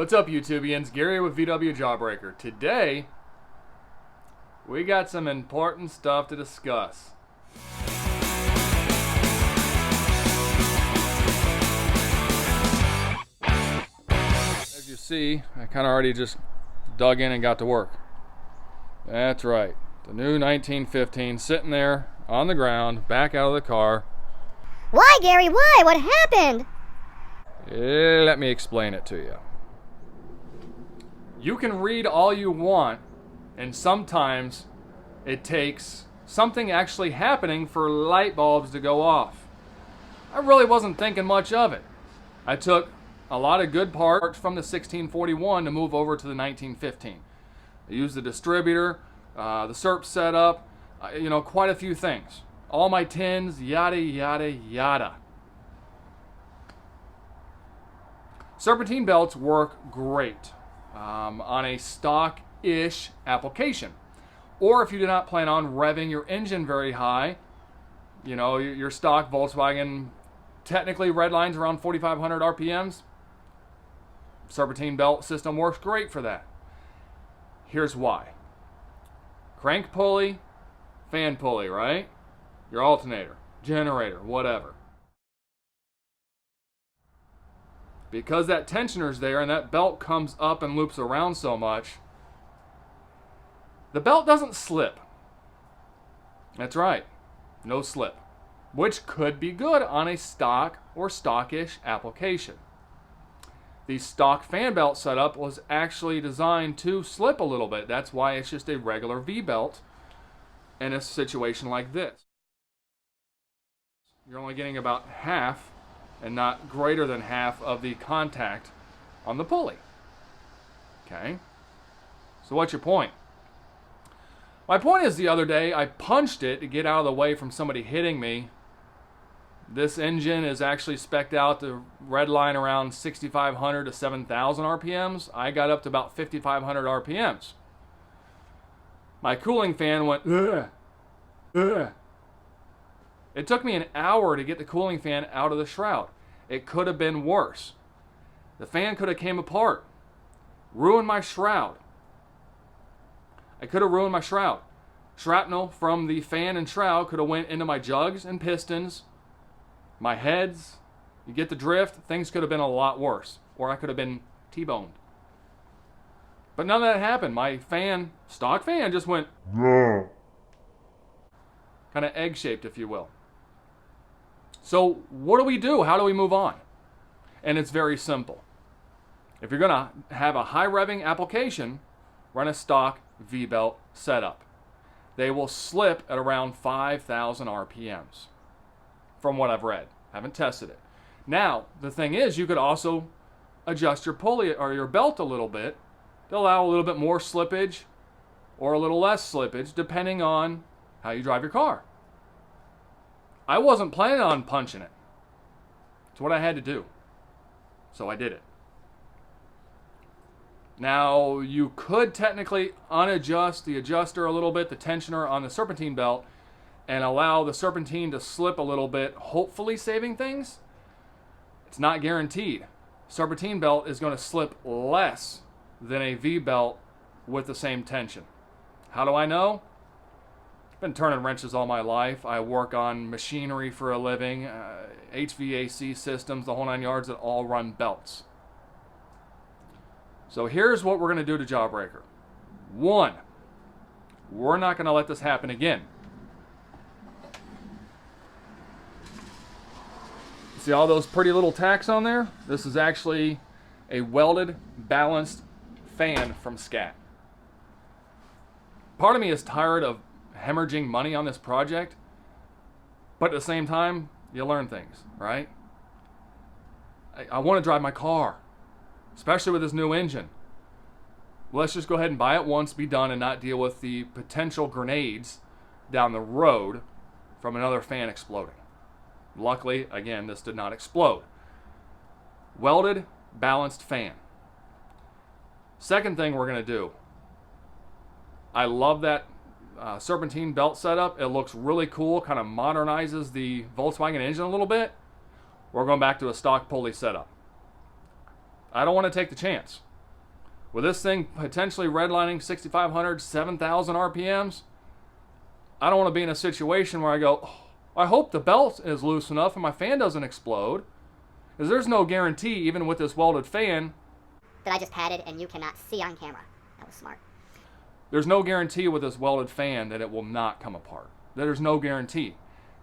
What's up, YouTubians? Gary with VW Jawbreaker. Today, we got some important stuff to discuss. As you see, I kind of already just dug in and got to work. That's right. The new 1915 sitting there on the ground, back out of the car. Why, Gary? Why? What happened? Let me explain it to you. You can read all you want, and sometimes it takes something actually happening for light bulbs to go off. I really wasn't thinking much of it. I took a lot of good parts from the 1641 to move over to the 1915. I used the distributor, the SERP setup, quite a few things. All my tins, yada, yada, yada. Serpentine belts work great on a stock-ish application. Or if you do not plan on revving your engine very high, your stock Volkswagen technically red lines around 4,500 RPMs, serpentine belt system works great for that. Here's why. Crank pulley, fan pulley, right? Your alternator, generator, whatever. Because that tensioner's there and that belt comes up and loops around so much, the belt doesn't slip. That's right, no slip. Which could be good on a stock or stockish application. The stock fan belt setup was actually designed to slip a little bit. That's why it's just a regular V-belt in a situation like this. You're only getting about half and not greater than half of the contact on the pulley. Okay? So what's your point? My point is the other day I punched it to get out of the way from somebody hitting me. This engine is actually spec'd out to redline around 6,500 to 7,000 RPMs. I got up to about 5,500 RPMs. My cooling fan went, ugh, ugh. It took me an hour to get the cooling fan out of the shroud. It could have been worse. The fan could have came apart, ruined my shroud. I could have ruined my shroud. Shrapnel from the fan and shroud could have went into my jugs and pistons, my heads. You get the drift. Things could have been a lot worse, or I could have been T-boned. But none of that happened. My fan, stock fan, just went kind of egg-shaped, if you will. So what do we do? How do we move on? And it's very simple. If you're going to have a high revving application, run a stock V-belt setup. They will slip at around 5,000 RPMs from what I've read. Haven't tested it. Now, the thing is, you could also adjust your pulley or your belt a little bit to allow a little bit more slippage or a little less slippage depending on how you drive your car. I wasn't planning on punching it. It's what I had to do. So I did it. Now, you could technically unadjust the adjuster a little bit, the tensioner on the serpentine belt, and allow the serpentine to slip a little bit, hopefully saving things. It's not guaranteed. Serpentine belt is going to slip less than a V-belt with the same tension. How do I know? Been turning wrenches all my life. I work on machinery for a living, HVAC systems, the whole nine yards that all run belts. So here's what we're going to do to Jawbreaker. One, we're not going to let this happen again. See all those pretty little tacks on there? This is actually a welded, balanced fan from Scat. Part of me is tired of hemorrhaging money on this project, but at the same time, you learn things, right? I want to drive my car, especially with this new engine. Let's just go ahead and buy it once, be done, and not deal with the potential grenades down the road from another fan exploding. Luckily, again, this did not explode. Welded, balanced fan. Second thing we're going to do, I love that serpentine belt setup. It looks really cool, kind of modernizes the Volkswagen engine a little bit. We're going back to a stock pulley setup. I don't want to take the chance. With this thing potentially redlining 6,500, 7,000 RPMs, I don't want to be in a situation where I go, oh, I hope the belt is loose enough and my fan doesn't explode. Because there's no guarantee, even with this welded fan, That I just patted and you cannot see on camera. That was smart. there's no guarantee with this welded fan that it will not come apart. There's no guarantee.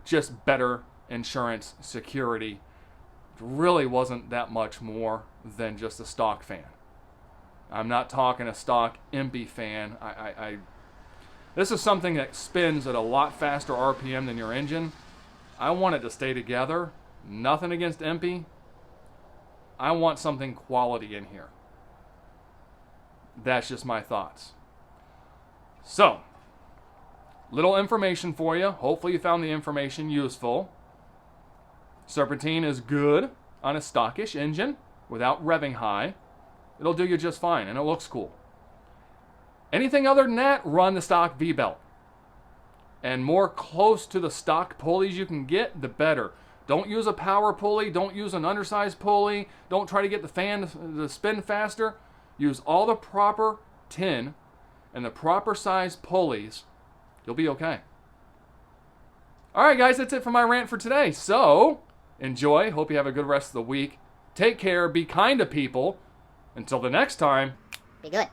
Just better insurance, security. It really wasn't that much more than just a stock fan. I'm not talking a stock empty fan. This is something that spins at a lot faster RPM than your engine. I want it to stay together. Nothing against empty. I want something quality in here. That's just my thoughts. So, little information for you. Hopefully you found the information useful. Serpentine is good on a stockish engine without revving high. It'll do you just fine, and it looks cool. Anything other than that, run the stock V-belt. And more close to the stock pulleys you can get, the better. Don't use a power pulley. Don't use an undersized pulley. Don't try to get the fan to spin faster. Use all the proper tin and the proper size pulleys. You'll be okay. All right, guys, that's it for my rant for today. So, enjoy. Hope you have a good rest of the week. Take care. Be kind to people. Until the next time. Be good.